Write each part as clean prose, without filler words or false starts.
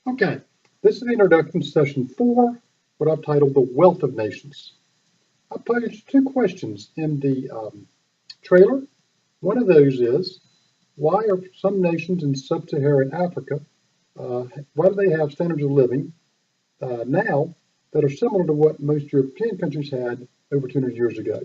Okay, this is the introduction to session 4, what I've titled The Wealth of Nations. I posed 2 questions in the trailer. One of those is, why are some nations in sub-Saharan Africa, why do they have standards of living now that are similar to what most European countries had over 200 years ago?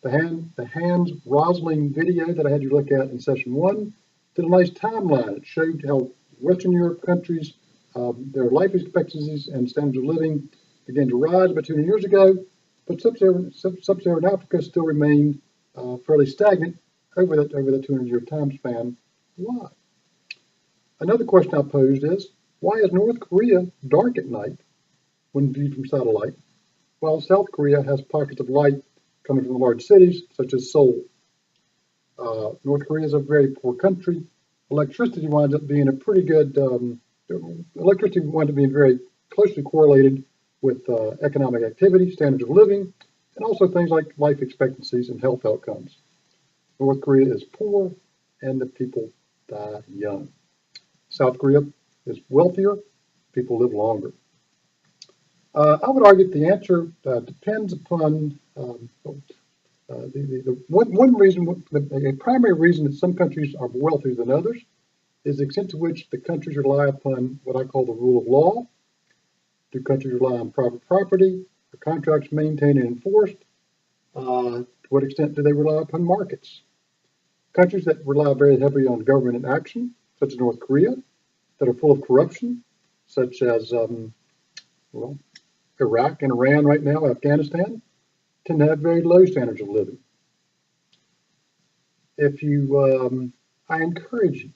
The Hans Rosling video that I had you look at in session 1 did a nice timeline. It showed how Western Europe countries, their life expectancies and standards of living began to rise about 200 years ago, but sub-Saharan Africa still remained fairly stagnant over that 200-year time span. Why? Another question I posed is, why is North Korea dark at night when viewed from satellite, while South Korea has pockets of light coming from large cities such as Seoul? North Korea is a very poor country. Electricity winds up being a pretty good, electricity winds up being very closely correlated with economic activity, standards of living, and also things like life expectancies and health outcomes. North Korea is poor and the people die young. South Korea is wealthier, people live longer. I would argue that the answer depends upon one reason, a primary reason that some countries are wealthier than others is the extent to which the countries rely upon what I call the rule of law. Do countries rely on private property? Are contracts maintained and enforced? To what extent do they rely upon markets? Countries that rely very heavily on government action, such as North Korea, that are full of corruption, such as Iraq and Iran right now, Afghanistan, tend to have very low standards of living. I encourage you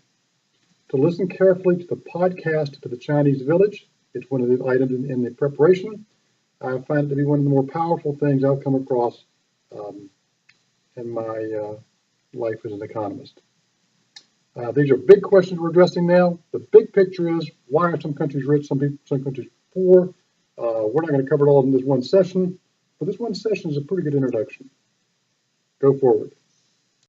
to listen carefully to the podcast to the Chinese Village. It's one of the items in the preparation. I find it to be one of the more powerful things I've come across in my life as an economist. These are big questions we're addressing now. The big picture is, why are some countries rich, some countries poor? We're not going to cover it all in this one session, but this one session is a pretty good introduction. Go forward.